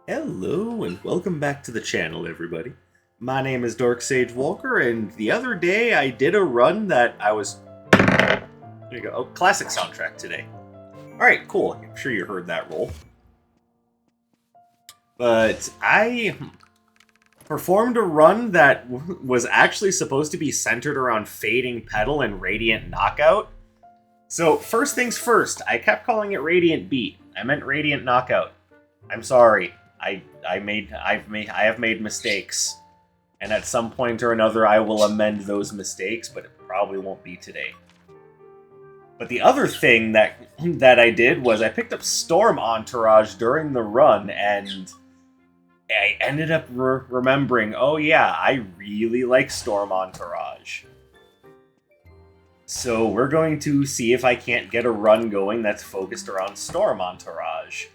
Hello and welcome back to the channel, everybody. My name is Dark Sage Walker, and the other day I did a run that I was... There you go. Oh, classic soundtrack today. Alright, cool. I'm sure you heard that roll. But I performed a run that was actually supposed to be centered around Fading Petal and Radiant Knockout. So, first things first, I kept calling it Radiant Beat. I meant Radiant Knockout. I'm sorry. I have made mistakes, and at some point or another I will amend those mistakes, but it probably won't be today. But the other thing that I did was I picked up Storm Entourage during the run, and I ended up remembering, oh yeah, I really like Storm Entourage. So we're going to see if I can't get a run going that's focused around Storm Entourage.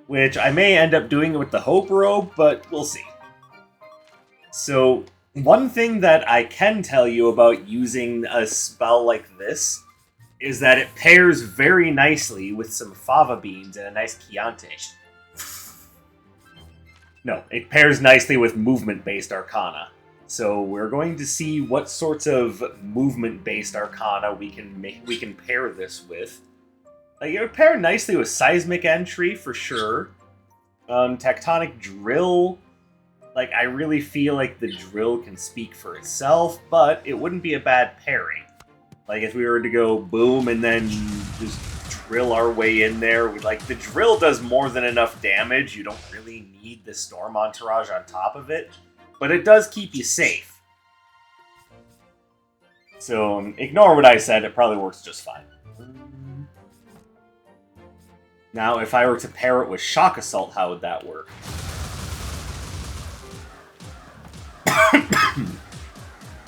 Which I may end up doing with the Hope Robe, but we'll see. So, one thing that I can tell you about using a spell like this is that it pairs very nicely with some Fava Beans and a nice Chianti. No, it pairs nicely with movement-based Arcana. So we're going to see what sorts of movement-based Arcana we can pair this with. Like, it would pair nicely with Seismic Entry, for sure. Tectonic Drill. Like, I really feel like the Drill can speak for itself, but it wouldn't be a bad pairing. Like, if we were to go boom and then just drill our way in there, the Drill does more than enough damage. You don't really need the Storm Entourage on top of it, but it does keep you safe. So, ignore what I said, it probably works just fine. Now, if I were to pair it with Shock Assault, how would that work?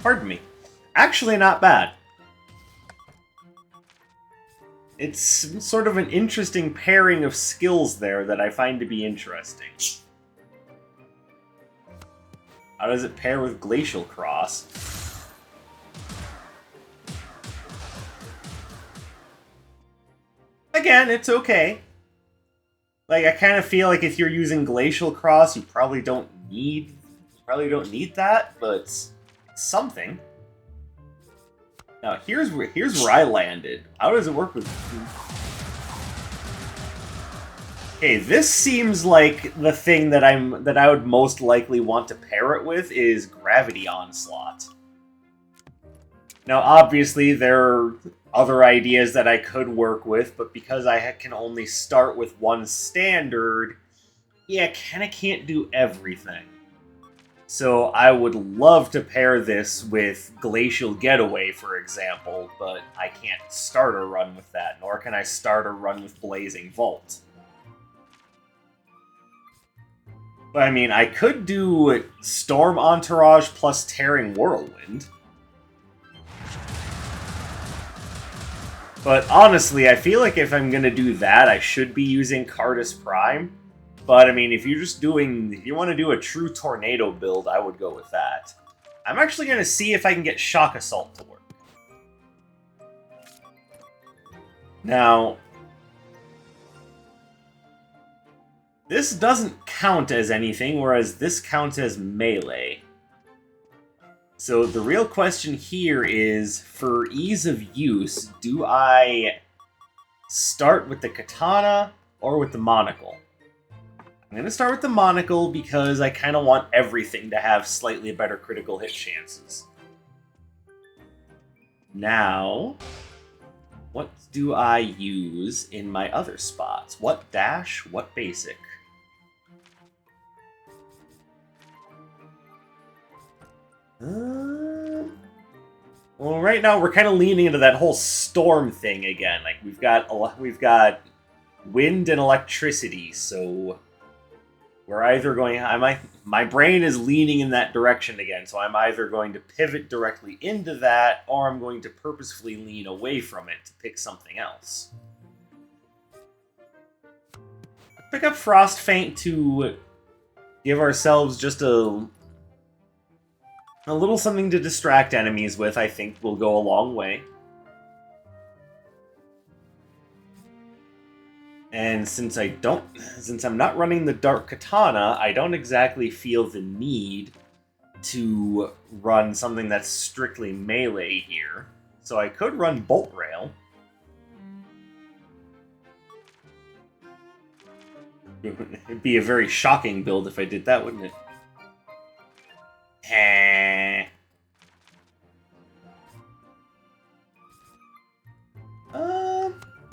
Pardon me. Actually, not bad. It's sort of an interesting pairing of skills there that I find to be interesting. How does it pair with Glacial Cross? Again, it's okay. Like, I kind of feel like if you're using Glacial Cross, you probably don't need that, but it's something. Now, here's where I landed. How does it work with... Okay, this seems like the thing that I would most likely want to pair it with is Gravity Onslaught. Now, obviously, there are other ideas that I could work with, but because I can only start with one standard, yeah, kinda can't do everything. So I would love to pair this with Glacial Getaway, for example, but I can't start a run with that, nor can I start a run with Blazing Vault. But I mean, I could do Storm Entourage plus Tearing Whirlwind. But honestly, I feel like if I'm gonna do that, I should be using Cardus Prime. But I mean, if you want to do a true Tornado build, I would go with that. I'm actually gonna see if I can get Shock Assault to work. Now, this doesn't count as anything, whereas this counts as melee. So the real question here is, for ease of use, do I start with the katana or with the monocle? I'm going to start with the monocle because I kind of want everything to have slightly better critical hit chances. Now, what do I use in my other spots? What dash? What basic? Well, right now we're kind of leaning into that whole storm thing again. Like we've got wind and electricity, so we're either going. My brain is leaning in that direction again, so I'm either going to pivot directly into that, or I'm going to purposefully lean away from it to pick something else. Pick up Frost Feint to give ourselves just a little something to distract enemies with, I think, will go a long way. And since I'm not running the Dark Katana, I don't exactly feel the need to run something that's strictly melee here. So I could run Bolt Rail. It'd be a very shocking build if I did that, wouldn't it?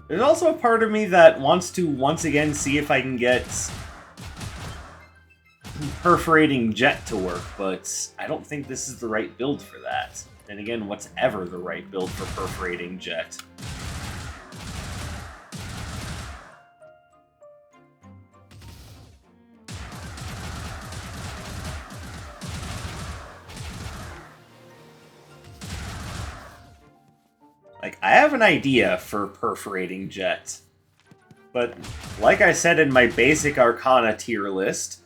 There's also a part of me that wants to once again see if I can get Perforating Jet to work, but I don't think this is the right build for that. And again, what's ever the right build for Perforating Jet? Like, I have an idea for Perforating Jet, but like I said in my basic Arcana tier list,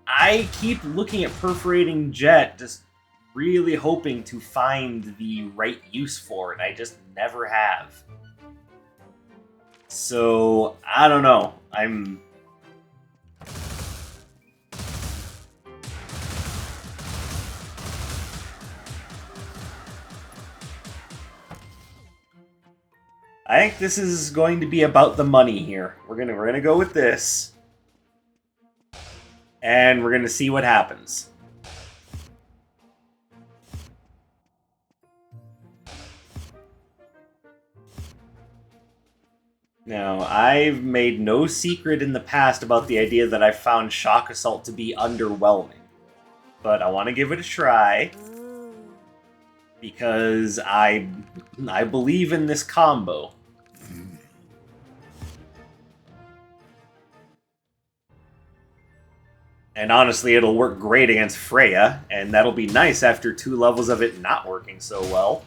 I keep looking at Perforating Jet, just really hoping to find the right use for it. I just never have. So, I don't know. I think this is going to be about the money here. We're gonna go with this, and we're gonna see what happens. Now, I've made no secret in the past about the idea that I found Shock Assault to be underwhelming, but I want to give it a try because I believe in this combo. And honestly, it'll work great against Freya, and that'll be nice after 2 levels of it not working so well.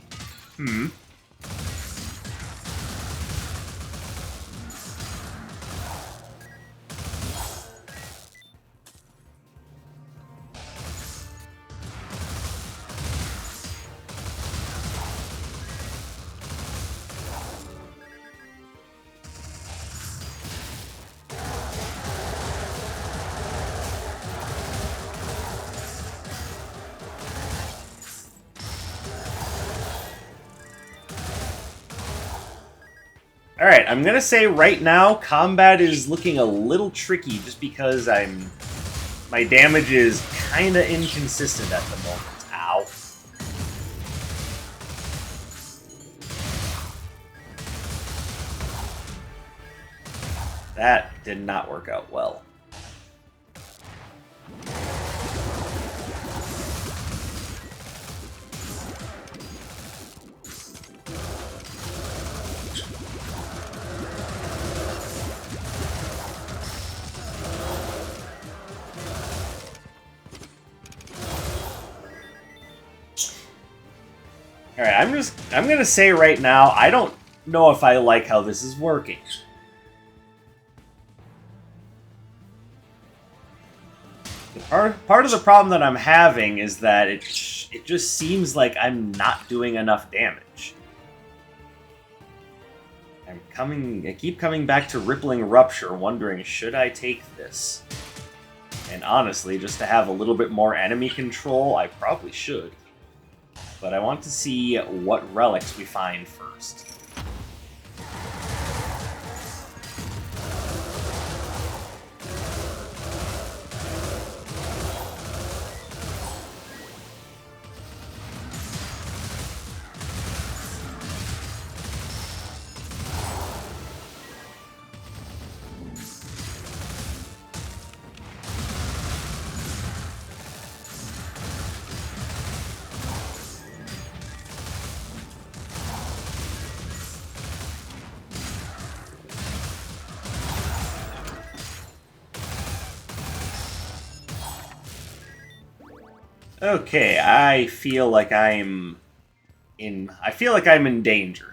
Alright, I'm gonna say right now, combat is looking a little tricky just because my damage is kinda inconsistent at the moment. Ow. That did not work out well. Alright, I'm gonna say right now, I don't know if I like how this is working. Part of the problem that I'm having is that it just seems like I'm not doing enough damage. I keep coming back to Rippling Rupture, wondering, should I take this? And honestly, just to have a little bit more enemy control, I probably should. But I want to see what relics we find first. Okay, I feel like I'm in danger.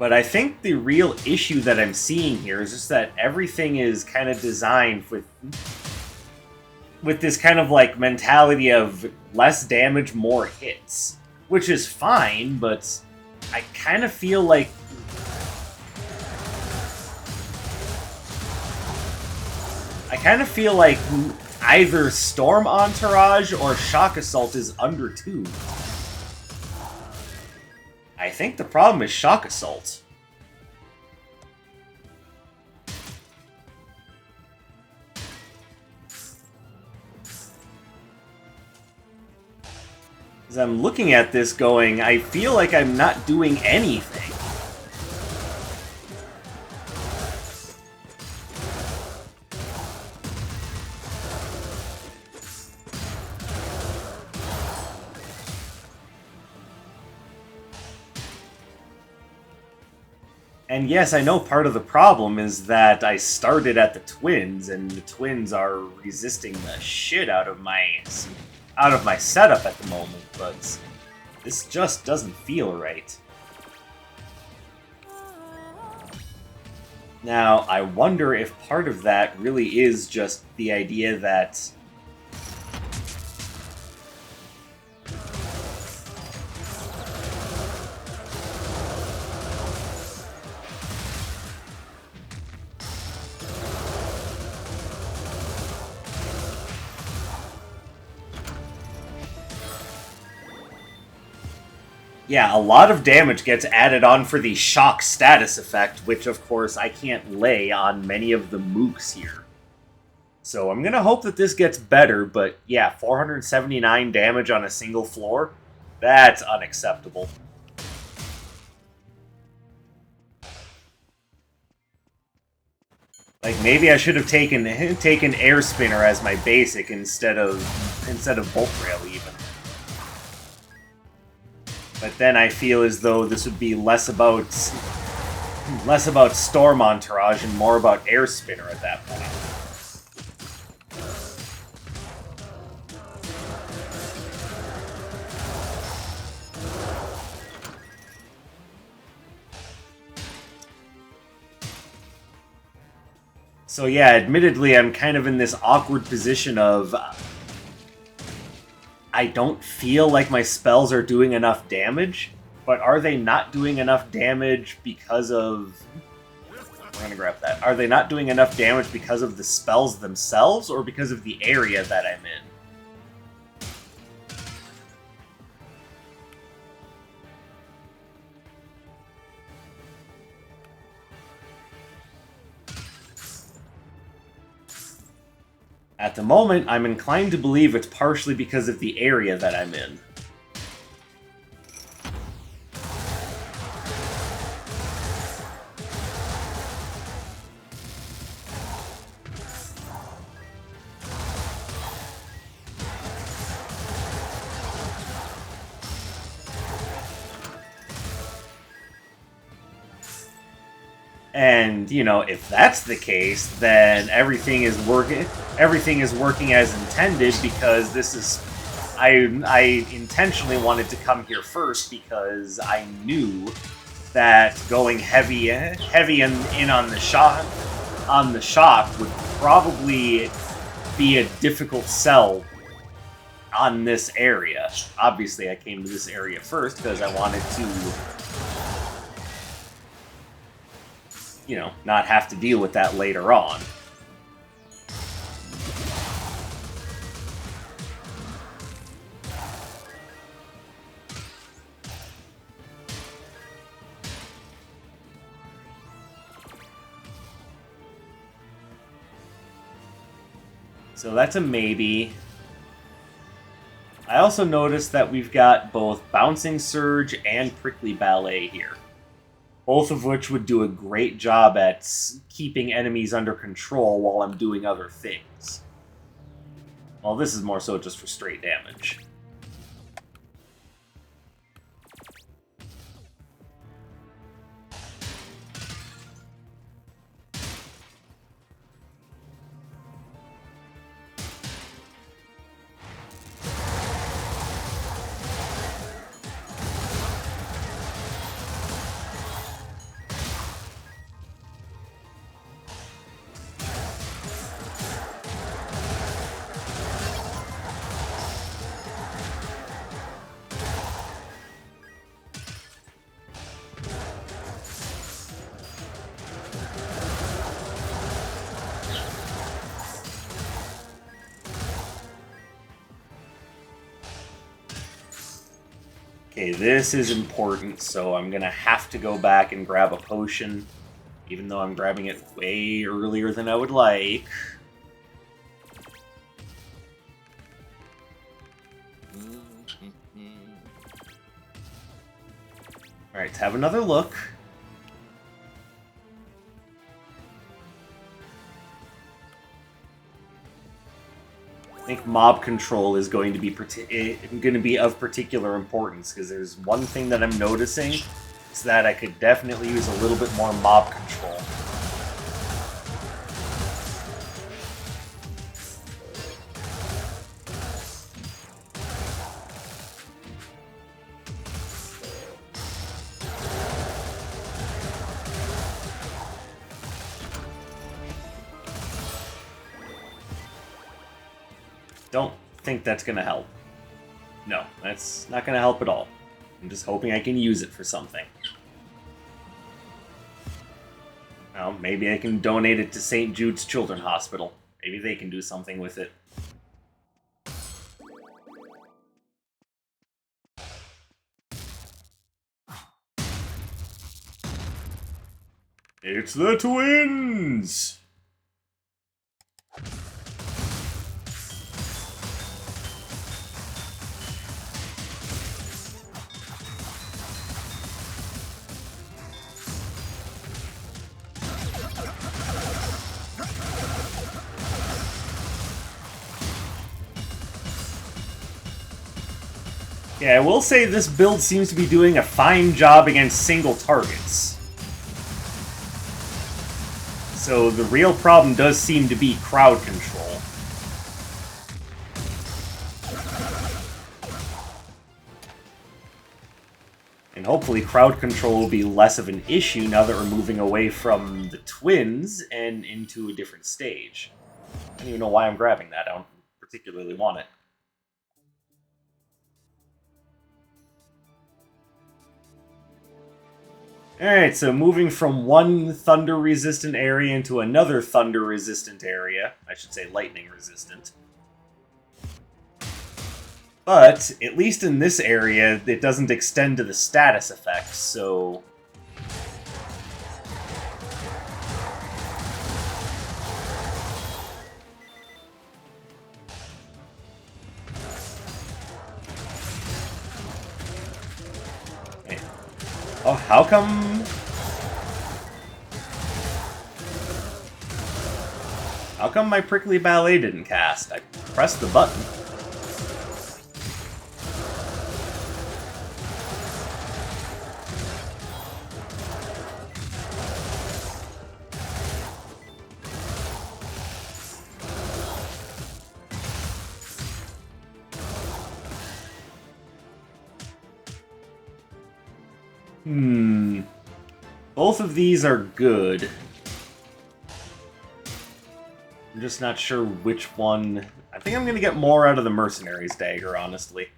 But I think the real issue that I'm seeing here is just that everything is kind of designed with this kind of like mentality of less damage, more hits, which is fine, but I kind of feel like either Storm Entourage or Shock Assault is undertuned. I think the problem is Shock Assault. As I'm looking at this going, I feel like I'm not doing anything. And yes, I know part of the problem is that I started at the Twins, and the Twins are resisting the shit out of my setup at the moment, but this just doesn't feel right. Now, I wonder if part of that really is just the idea that yeah, a lot of damage gets added on for the shock status effect, which of course I can't lay on many of the mooks here. So I'm gonna hope that this gets better, but yeah, 479 damage on a single floor? That's unacceptable. Like, maybe I should have taken Air Spinner as my basic instead of Bolt Rail even. But then I feel as though this would be less about Storm Entourage and more about Air Spinner at that point. So yeah, admittedly, I'm kind of in this awkward position of I don't feel like my spells are doing enough damage, but are they not doing enough damage because of... We're gonna grab that. Are they not doing enough damage because of the spells themselves, or because of the area that I'm in? At the moment, I'm inclined to believe it's partially because of the area that I'm in. And, you know, if that's the case, then everything is working as intended, because this is... I intentionally wanted to come here first because I knew that going heavy in on the shock would probably be a difficult sell on this area. Obviously, I came to this area first because I wanted to, you know, not have to deal with that later on. So that's a maybe. I also noticed that we've got both Bouncing Surge and Prickly Ballet here, both of which would do a great job at keeping enemies under control while I'm doing other things. Well, this is more so just for straight damage. Okay, this is important, so I'm gonna have to go back and grab a potion, even though I'm grabbing it way earlier than I would like. Alright, let's have another look. I think mob control is going to be of particular importance, because there's one thing that I'm noticing, is that I could definitely use a little bit more mob control. Don't think that's gonna help. No, that's not gonna help at all. I'm just hoping I can use it for something. Well, maybe I can donate it to St. Jude's Children's Hospital. Maybe they can do something with it. It's the twins! Yeah, I will say this build seems to be doing a fine job against single targets. So the real problem does seem to be crowd control. And hopefully crowd control will be less of an issue now that we're moving away from the twins and into a different stage. I don't even know why I'm grabbing that. I don't particularly want it. Alright, so moving from one thunder-resistant area into another thunder-resistant area. I should say lightning-resistant. But, at least in this area, it doesn't extend to the status effects, so... Oh, how come... How come my Prickly Ballet didn't cast? I pressed the button. Both of these are good. I'm just not sure which one... I think I'm going to get more out of the Mercenary's Dagger, honestly.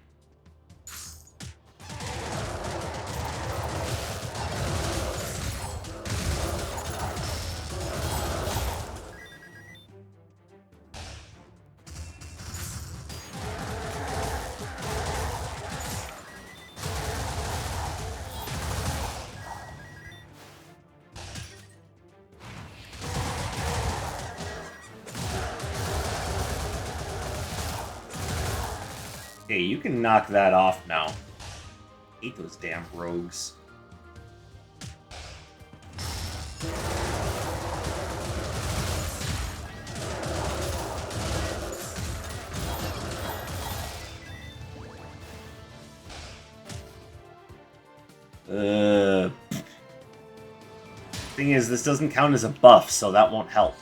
Okay, you can knock that off now. I hate those damn rogues. Thing is, this doesn't count as a buff, so that won't help.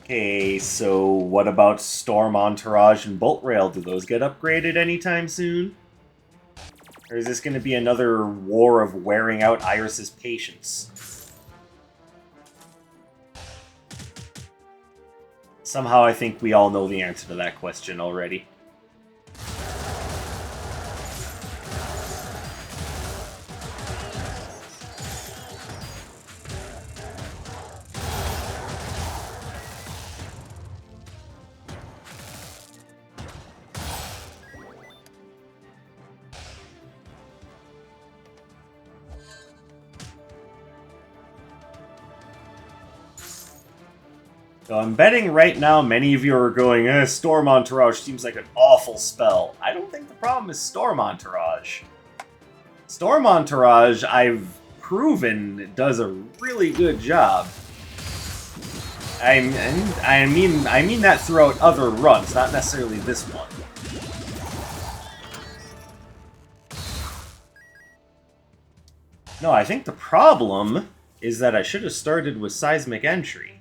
Okay, so what about Storm Entourage and Bolt Rail? Do those get upgraded anytime soon? Or is this going to be another war of wearing out Iris's patience? Somehow I think we all know the answer to that question already. So I'm betting right now many of you are going, Storm Entourage seems like an awful spell. I don't think the problem is Storm Entourage. Storm Entourage, I've proven, does a really good job. I mean that throughout other runs, not necessarily this one. No, I think the problem is that I should have started with Seismic Entry.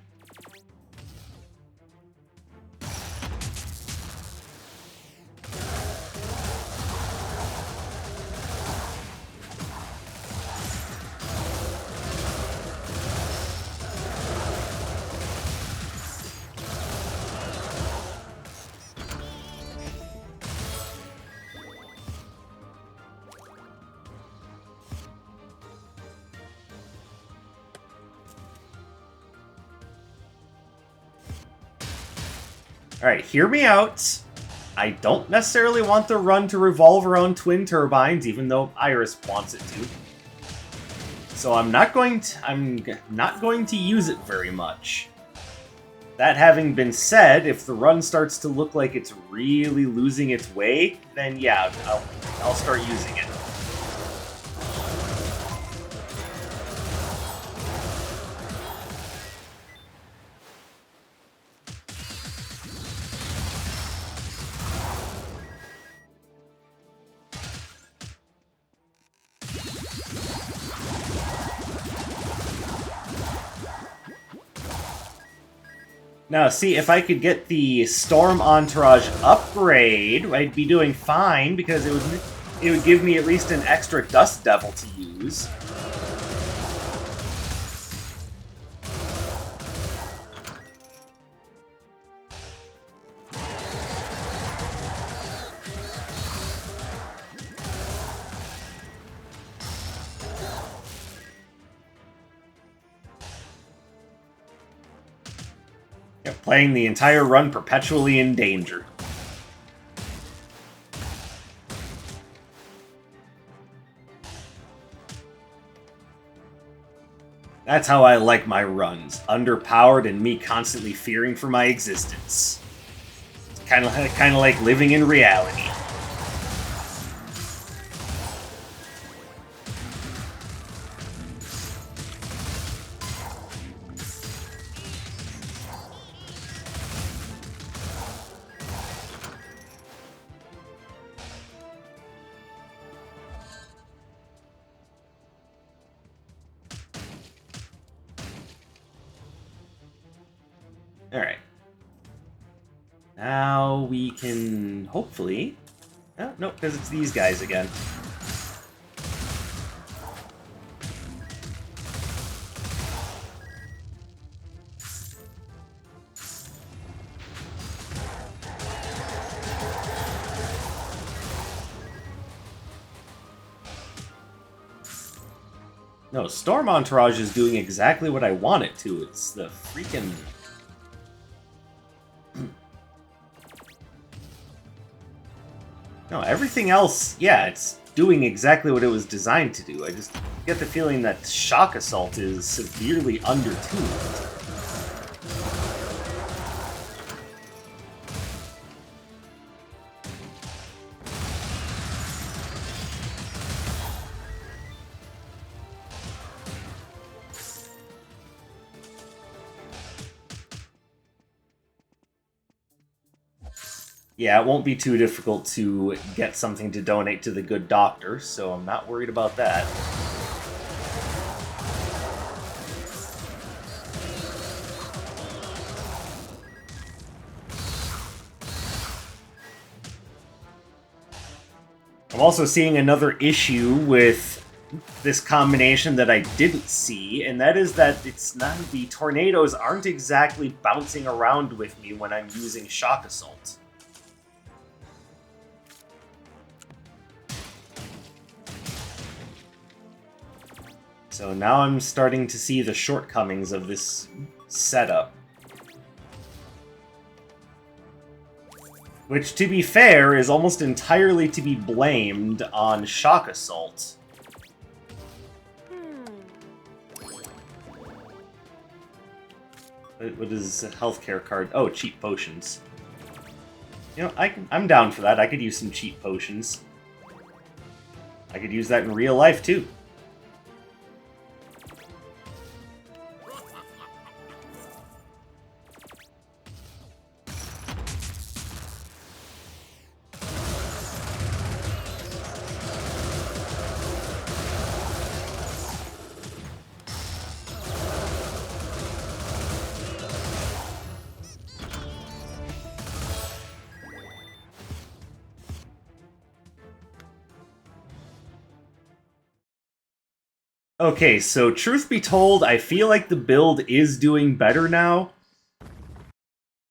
Alright, hear me out. I don't necessarily want the run to revolve around twin turbines, even though Iris wants it to. So I'm not going to use it very much. That having been said, if the run starts to look like it's really losing its way, then yeah, I'll start using it. Now, see, if I could get the Storm Entourage upgrade, I'd be doing fine, because it would give me at least an extra Dust Devil to use. Playing the entire run perpetually in danger. That's how I like my runs. Underpowered and me constantly fearing for my existence. It's kind of like living in reality. Alright. Now we can hopefully... Oh, no, because it's these guys again. No, Storm Entourage is doing exactly what I want it to. It's the freaking... No, everything else, yeah, it's doing exactly what it was designed to do. I just get the feeling that Shock Assault is severely undertuned. Yeah, it won't be too difficult to get something to donate to the good doctor, so I'm not worried about that. I'm also seeing another issue with this combination that I didn't see, and that is that the tornadoes aren't exactly bouncing around with me when I'm using Shock Assault. So now I'm starting to see the shortcomings of this setup. Which, to be fair, is almost entirely to be blamed on Shock Assault. What is a healthcare card? Oh, cheap potions. You know, I'm down for that. I could use some cheap potions. I could use that in real life, too. Okay, so truth be told, I feel like the build is doing better now.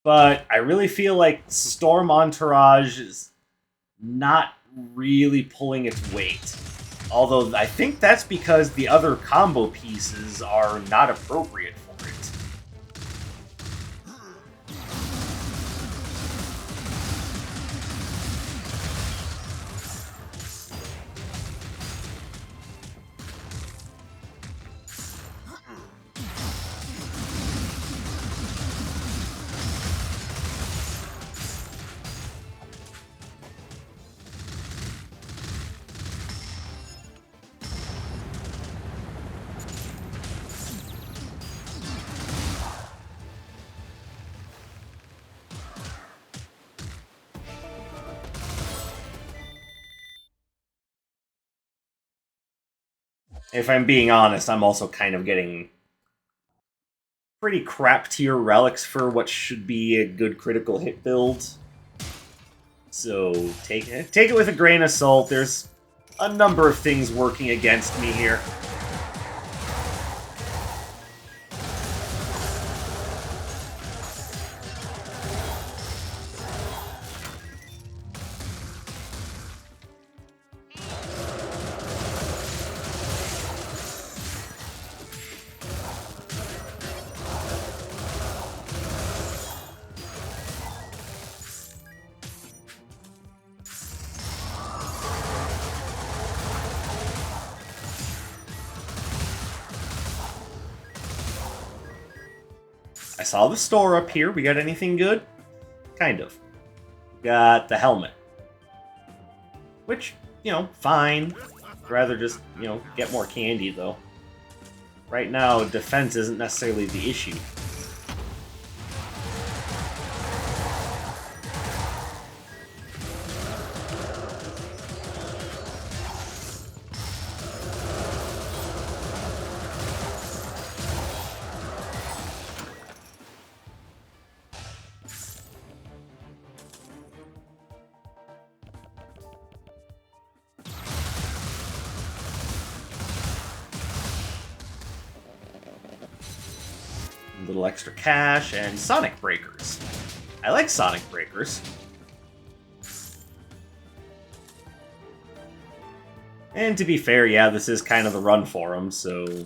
But I really feel like Storm Entourage is not really pulling its weight. Although I think that's because the other combo pieces are not appropriate for it. If I'm being honest, I'm also kind of getting pretty crap tier relics for what should be a good critical hit build. So take it with a grain of salt. There's a number of things working against me here. I saw the store up here. We got anything good? Kind of. Got the helmet. Which, you know, fine. I'd rather just, you know, get more candy, though. Right now, defense isn't necessarily the issue. A little extra cash and Sonic Breakers. I like Sonic Breakers. And to be fair, yeah, this is kind of the run for them, so...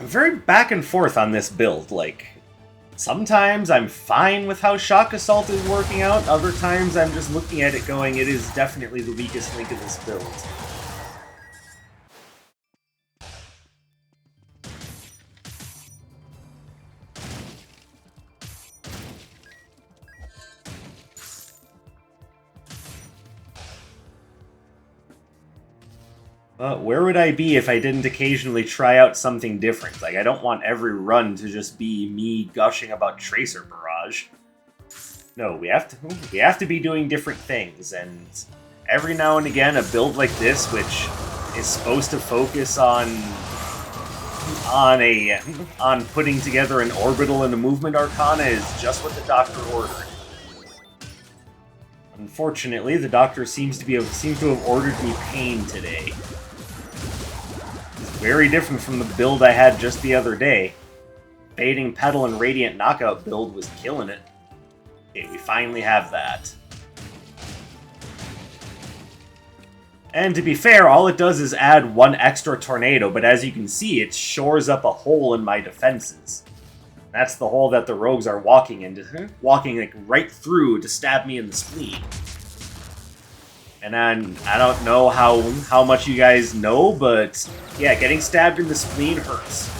I'm very back and forth on this build. Like, sometimes I'm fine with how Shock Assault is working out, other times I'm just looking at it going, it is definitely the weakest link of this build. Where would I be if I didn't occasionally try out something different? Like, I don't want every run to just be me gushing about Tracer Barrage. No, we have to be doing different things, and every now and again, a build like this, which is supposed to focus on putting together an orbital and a movement arcana, is just what the Doctor ordered. Unfortunately, the Doctor seems to have ordered me pain today. Very different from the build I had just the other day. Fading Petal and Radiant Knockout build was killing it. Okay, we finally have that. And to be fair, all it does is add one extra tornado, but as you can see, it shores up a hole in my defenses. That's the hole that the rogues are walking into, walking like right through to stab me in the spleen. And then, I don't know how much you guys know, but yeah, getting stabbed in the spleen hurts.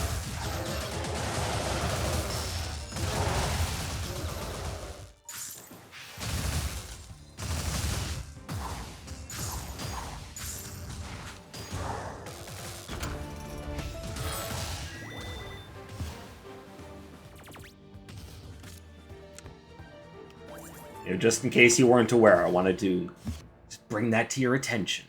You know, just in case you weren't aware, I wanted to just bring that to your attention.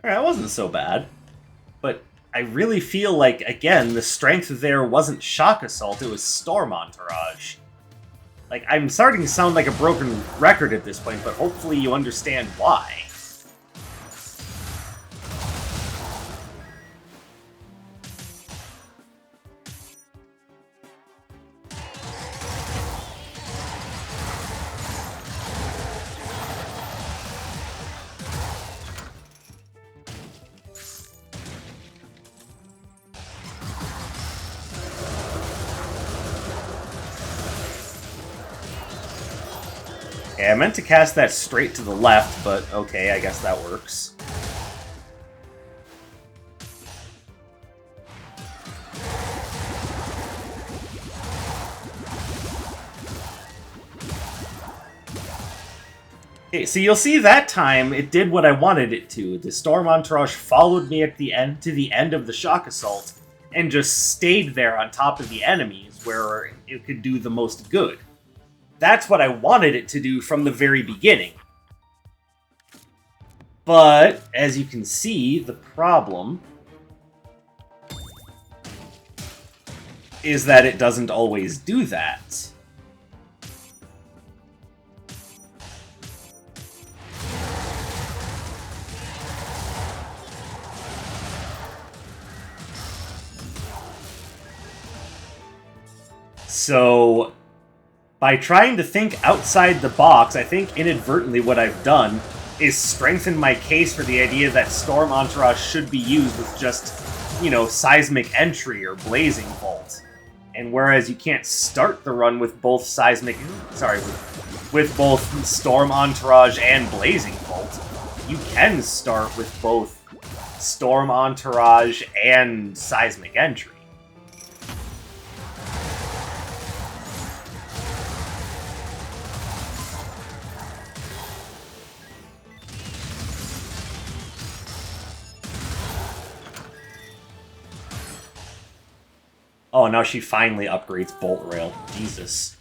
Alright, that wasn't so bad. But I really feel like, again, the strength there wasn't Shock Assault, it was Storm Entourage. Like, I'm starting to sound like a broken record at this point, but hopefully you understand why. Okay, I meant to cast that straight to the left, but okay, I guess that works. Okay, so you'll see that time it did what I wanted it to. The Storm Entourage followed me at the end to the end of the Shock Assault and just stayed there on top of the enemies where it could do the most good. That's what I wanted it to do from the very beginning. But, as you can see, the problem is that it doesn't always do that. So, by trying to think outside the box, I think inadvertently what I've done is strengthen my case for the idea that Storm Entourage should be used with just, you know, Seismic Entry or Blazing Bolt. And whereas you can't start the run with both with both Storm Entourage and Blazing Bolt, you can start with both Storm Entourage and Seismic Entry. Oh, now she finally upgrades Bolt Rail. Jesus.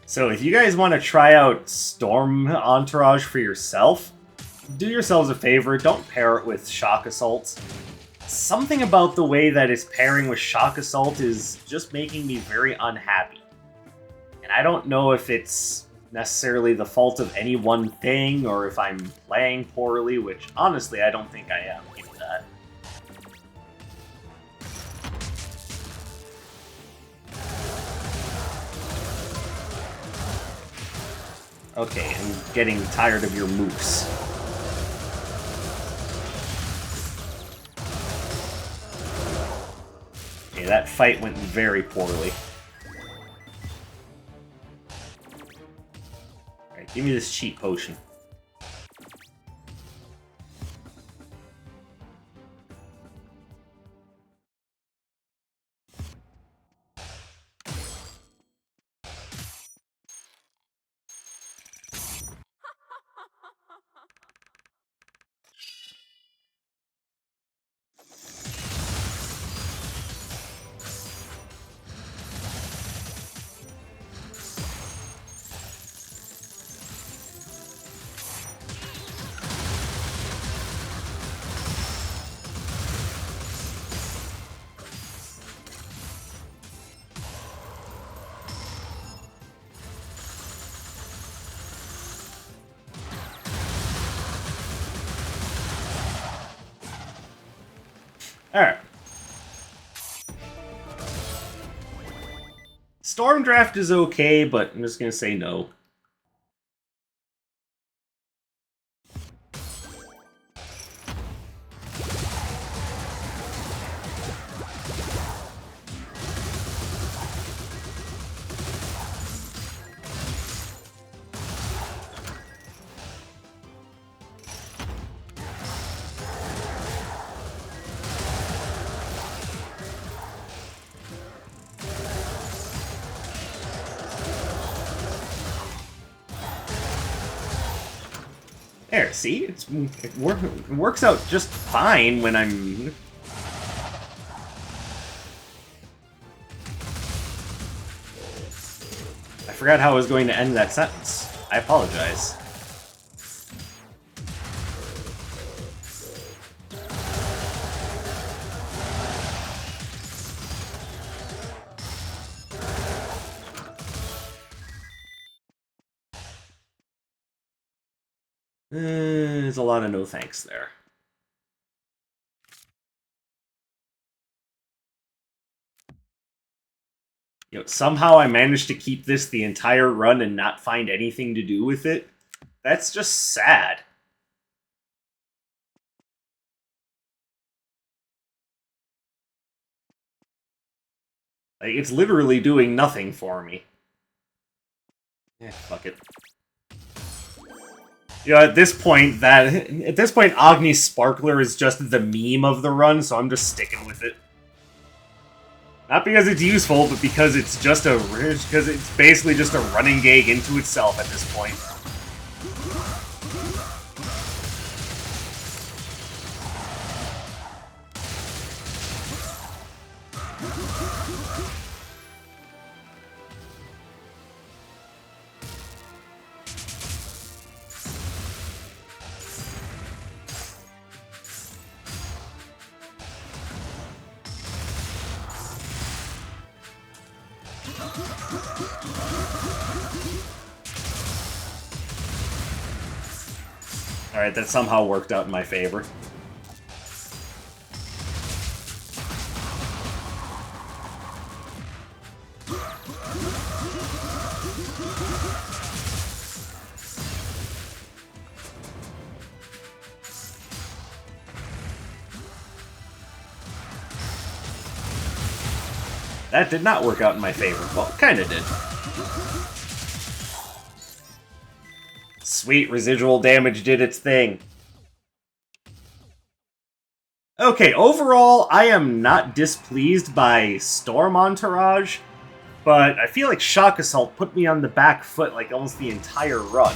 So if you guys want to try out Storm Entourage for yourself, do yourselves a favor, don't pair it with Shock Assault. Something about the way that it's pairing with Shock Assault is just making me very unhappy. And I don't know if it's necessarily the fault of any one thing, or if I'm playing poorly, which honestly I don't think I am. Give me that. Okay, I'm getting tired of your moves. Okay, that fight went very poorly. Alright, give me this cheat potion. Alright. Storm Draft is okay, but I'm just gonna say no. There, see? It works out just fine when I'm... I forgot how I was going to end that sentence. I apologize. There's a lot of no thanks there. You know, somehow I managed to keep this the entire run and not find anything to do with it. That's just sad. Like, it's literally doing nothing for me. Yeah, fuck it. You know, at this point, Agni's Sparkler is just the meme of the run, so I'm just sticking with it. Not because it's useful, but because it's basically just a running gag into itself at this point. Alright, that somehow worked out in my favor. That did not work out in my favor. Well, kinda did. Sweet, residual damage did its thing. Okay, overall, I am not displeased by Storm Entourage, but I feel like Shock Assault put me on the back foot like almost the entire run.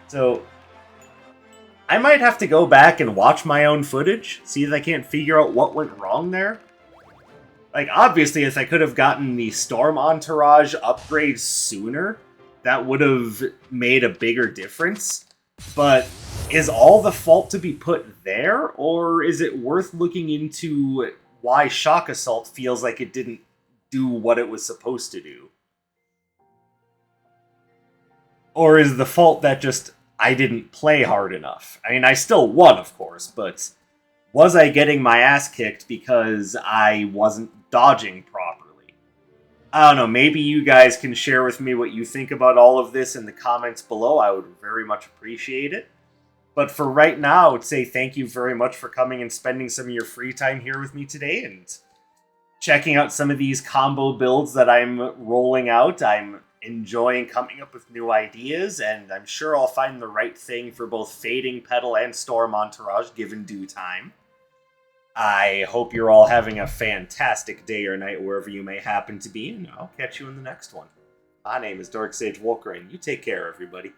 So, I might have to go back and watch my own footage, see if I can't figure out what went wrong there. Like, obviously, if I could have gotten the Storm Entourage upgrade sooner, that would have made a bigger difference. But is all the fault to be put there, or is it worth looking into why Shock Assault feels like it didn't do what it was supposed to do? Or is the fault that just I didn't play hard enough? I mean, I still won, of course, but was I getting my ass kicked because I wasn't dodging properly? I don't know, maybe you guys can share with me what you think about all of this in the comments below. I would very much appreciate it. But for right now, I would say thank you very much for coming and spending some of your free time here with me today and checking out some of these combo builds that I'm rolling out. I'm enjoying coming up with new ideas, and I'm sure I'll find the right thing for both Fading Petal and Storm Entourage given due time. I hope you're all having a fantastic day or night wherever you may happen to be, and I'll catch you in the next one. My name is Dark Sage Wolkrain. You take care, everybody.